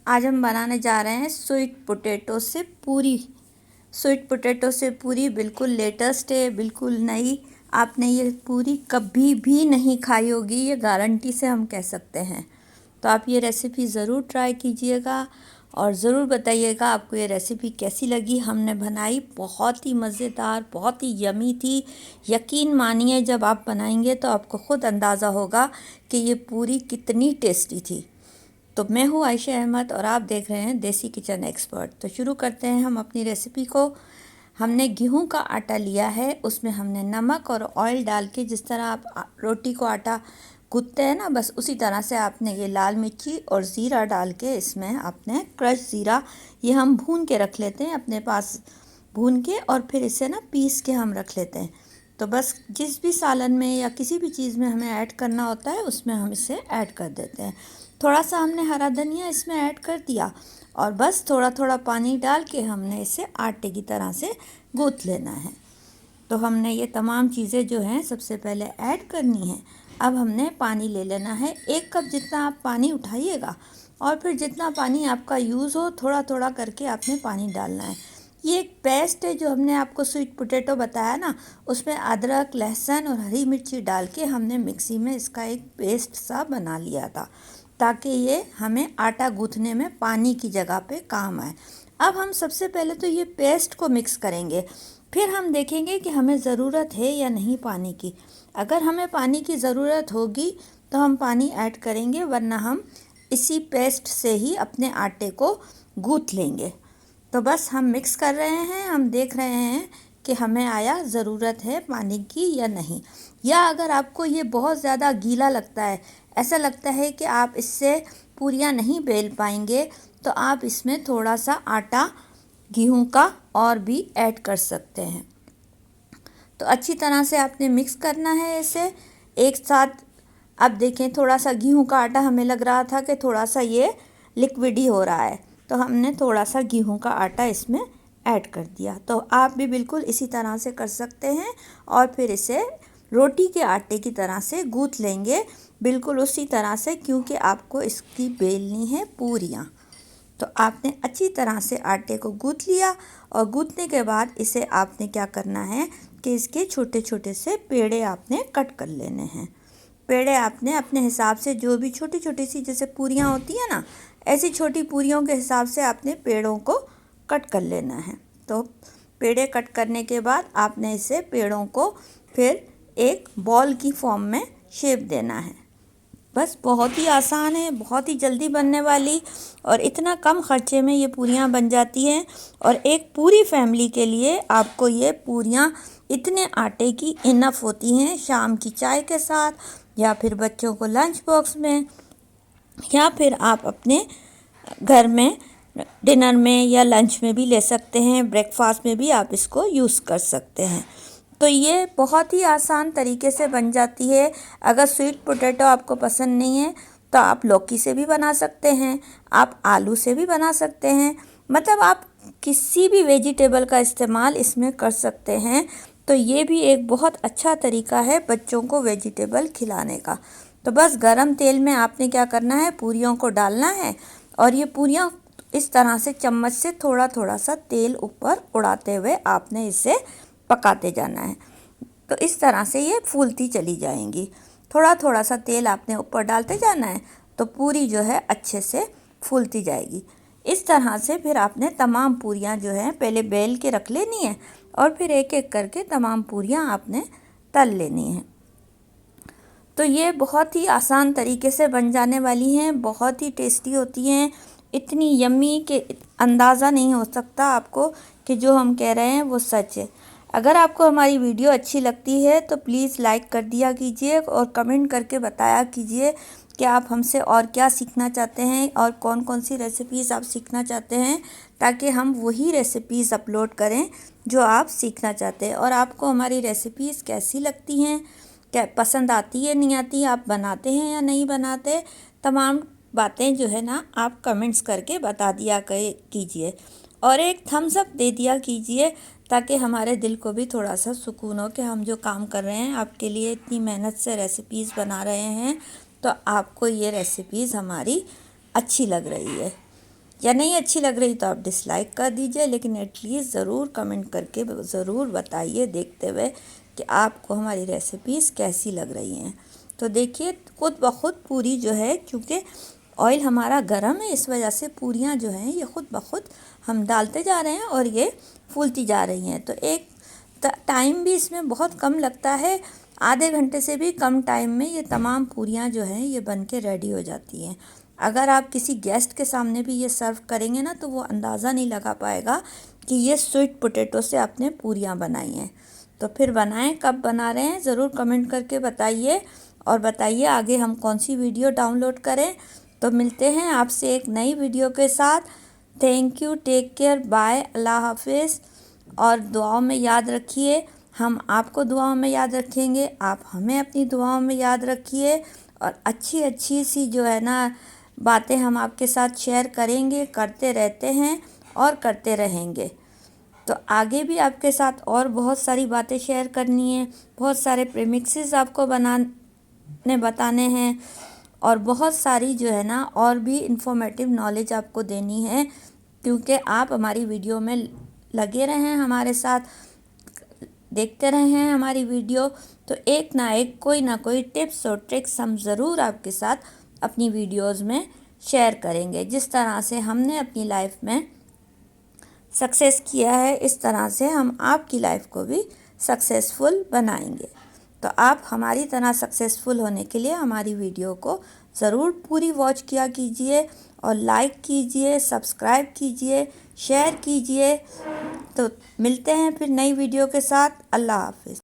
आज हम बनाने जा रहे हैं स्वीट पोटैटो से पूरी। स्वीट पोटैटो से पूरी बिल्कुल लेटेस्ट है, बिल्कुल नई। आपने ये पूरी कभी भी नहीं खाई होगी, ये गारंटी से हम कह सकते हैं। तो आप ये रेसिपी ज़रूर ट्राई कीजिएगा और ज़रूर बताइएगा आपको ये रेसिपी कैसी लगी। हमने बनाई, बहुत ही मज़ेदार, बहुत ही यमी थी। यकीन मानिए, जब आप बनाएंगे तो आपको ख़ुद अंदाज़ा होगा कि ये पूरी कितनी टेस्टी थी। तो मैं हूँ आयशा अहमद और आप देख रहे हैं देसी किचन एक्सपर्ट। तो शुरू करते हैं हम अपनी रेसिपी को। हमने गेहूं का आटा लिया है, उसमें हमने नमक और ऑयल डाल के, जिस तरह आप रोटी को आटा गूंथते हैं ना, बस उसी तरह से आपने ये लाल मिर्ची और ज़ीरा डाल के, इसमें आपने क्रश ज़ीरा, ये हम भून के रख लेते हैं अपने पास, भून के और फिर इसे ना पीस के हम रख लेते हैं। तो बस जिस भी सालन में या किसी भी चीज़ में हमें ऐड करना होता है उसमें हम इसे ऐड कर देते हैं। थोड़ा सा हमने हरा धनिया इसमें ऐड कर दिया और बस थोड़ा थोड़ा पानी डाल के हमने इसे आटे की तरह से गूँथ लेना है। तो हमने ये तमाम चीज़ें जो हैं सबसे पहले ऐड करनी है। अब हमने पानी ले लेना है, 1 कप जितना आप पानी उठाइएगा और फिर जितना पानी आपका यूज़ हो थोड़ा थोड़ा करके आपने पानी डालना है। ये एक पेस्ट है जो हमने आपको स्वीट पोटैटो बताया ना, उसमें अदरक, लहसुन और हरी मिर्ची डाल के हमने मिक्सी में इसका एक पेस्ट सा बना लिया था, ताकि ये हमें आटा गूँथने में पानी की जगह पे काम आए। अब हम सबसे पहले तो ये पेस्ट को मिक्स करेंगे, फिर हम देखेंगे कि हमें ज़रूरत है या नहीं पानी की। अगर हमें पानी की ज़रूरत होगी तो हम पानी ऐड करेंगे, वरना हम इसी पेस्ट से ही अपने आटे को गूँथ लेंगे। तो बस हम मिक्स कर रहे हैं, हम देख रहे हैं कि हमें आया ज़रूरत है पानी की या नहीं। या अगर आपको ये बहुत ज़्यादा गीला लगता है, ऐसा लगता है कि आप इससे पूरियाँ नहीं बेल पाएंगे, तो आप इसमें थोड़ा सा आटा गेहूं का और भी ऐड कर सकते हैं। तो अच्छी तरह से आपने मिक्स करना है इसे एक साथ। अब देखें, थोड़ा सा गेहूं का आटा हमें लग रहा था कि थोड़ा सा ये लिक्विड ही हो रहा है, तो हमने थोड़ा सा गेहूं का आटा इसमें ऐड कर दिया। तो आप भी बिल्कुल इसी तरह से कर सकते हैं और फिर इसे रोटी के आटे की तरह से गूँथ लेंगे, बिल्कुल उसी तरह से, क्योंकि आपको इसकी बेलनी है पूरियाँ। तो आपने अच्छी तरह से आटे को गूँथ लिया और गूँथने के बाद इसे आपने क्या करना है कि इसके छोटे छोटे से पेड़े आपने कट कर लेने हैं। पेड़े आपने अपने हिसाब से, जो भी छोटी छोटी सी जैसे पूरियाँ होती हैं ना, ऐसी छोटी पूरियों के हिसाब से आपने पेड़ों को कट कर लेना है। तो पेड़े कट करने के बाद आपने इसे पेड़ों को फिर एक बॉल की फॉर्म में शेप देना है। बस बहुत ही आसान है, बहुत ही जल्दी बनने वाली, और इतना कम खर्चे में ये पूरियाँ बन जाती हैं। और एक पूरी फैमिली के लिए आपको ये पूरियाँ इतने आटे की इनफ होती हैं, शाम की चाय के साथ, या फिर बच्चों को लंच बॉक्स में, या फिर आप अपने घर में डिनर में या लंच में भी ले सकते हैं, ब्रेकफास्ट में भी आप इसको यूज़ कर सकते हैं। तो ये बहुत ही आसान तरीके से बन जाती है। अगर स्वीट पोटैटो आपको पसंद नहीं है तो आप लौकी से भी बना सकते हैं, आप आलू से भी बना सकते हैं, मतलब आप किसी भी वेजिटेबल का इस्तेमाल इसमें कर सकते हैं। तो ये भी एक बहुत अच्छा तरीका है बच्चों को वेजिटेबल खिलाने का। तो बस गरम तेल में आपने क्या करना है, पूरियों को डालना है और ये पूरियाँ इस तरह से चम्मच से थोड़ा थोड़ा सा तेल ऊपर उड़ाते हुए आपने इसे पकाते जाना है। तो इस तरह से ये फूलती चली जाएंगी। थोड़ा थोड़ा सा तेल आपने ऊपर डालते जाना है, तो पूरी जो है अच्छे से फूलती जाएगी। इस तरह से फिर आपने तमाम पूरियाँ जो हैं पहले बेल के रख लेनी है और फिर एक एक करके तमाम पूरियाँ आपने तल लेनी है। तो ये बहुत ही आसान तरीके से बन जाने वाली हैं, बहुत ही टेस्टी होती हैं, इतनी यम्मी कि अंदाज़ा नहीं हो सकता आपको कि जो हम कह रहे हैं वो सच है। अगर आपको हमारी वीडियो अच्छी लगती है तो प्लीज़ लाइक कर दिया कीजिए और कमेंट करके बताया कीजिए कि आप हमसे और क्या सीखना चाहते हैं और कौन कौन सी रेसिपीज़ आप सीखना चाहते हैं, ताकि हम वही रेसिपीज़ अपलोड करें जो आप सीखना चाहते हैं। और आपको हमारी रेसिपीज़ कैसी लगती हैं, क्या पसंद आती है नहीं आती, आप बनाते हैं या नहीं बनाते, तमाम बातें जो है ना आप कमेंट्स करके बता दिया कीजिए और एक थम्स अप दे दिया कीजिए, ताकि हमारे दिल को भी थोड़ा सा सुकून हो कि हम जो काम कर रहे हैं, आपके लिए इतनी मेहनत से रेसिपीज़ बना रहे हैं, तो आपको ये रेसिपीज़ हमारी अच्छी लग रही है। या नहीं अच्छी लग रही तो आप डिसलाइक कर दीजिए, लेकिन एटलीस्ट ज़रूर कमेंट करके ज़रूर बताइए देखते हुए कि आपको हमारी रेसिपीज़ कैसी लग रही हैं। तो देखिए खुद ब खुद पूरी जो है, क्योंकि ऑयल हमारा गर्म है इस वजह से पूरियाँ जो हैं ये खुद ब खुद हम डालते जा रहे हैं और ये फूलती जा रही हैं। तो एक टाइम भी इसमें बहुत कम लगता है, आधे घंटे से भी कम टाइम में ये तमाम पूरियाँ जो हैं ये बन के रेडी हो जाती हैं। अगर आप किसी गेस्ट के सामने भी ये सर्व करेंगे ना तो वो अंदाज़ा नहीं लगा पाएगा कि ये स्वीट पोटैटो से आपने पूरियाँ बनाई हैं। तो फिर बनाएं, कब बना रहे हैं ज़रूर कमेंट करके बताइए, और बताइए आगे हम कौन सी वीडियो डाउनलोड करें। तो मिलते हैं आपसे एक नई वीडियो के साथ। Thank you, take care, bye, अल्लाह हाफिज़। और दुआओं में याद रखिए, हम आपको दुआओं में याद रखेंगे, आप हमें अपनी दुआओं में याद रखिए। और अच्छी अच्छी सी जो है ना बातें हम आपके साथ शेयर करेंगे, करते रहते हैं और करते रहेंगे। तो आगे भी आपके साथ और बहुत सारी बातें शेयर करनी है, बहुत सारे प्रीमिक्सेस आपको बताने हैं, और बहुत सारी जो है ना और भी इंफॉर्मेटिव नॉलेज आपको देनी है, क्योंकि आप हमारी वीडियो में लगे रहें, हमारे साथ देखते रहे हैं हमारी वीडियो। तो एक ना एक कोई ना कोई टिप्स और ट्रिक्स हम ज़रूर आपके साथ अपनी वीडियोस में शेयर करेंगे। जिस तरह से हमने अपनी लाइफ में सक्सेस किया है, इस तरह से हम आपकी लाइफ को भी सक्सेसफुल बनाएंगे। तो आप हमारी तरह सक्सेसफुल होने के लिए हमारी वीडियो को ज़रूर पूरी वॉच किया कीजिए, और लाइक कीजिए, सब्सक्राइब कीजिए, शेयर कीजिए। तो मिलते हैं फिर नई वीडियो के साथ। अल्लाह हाफिज़।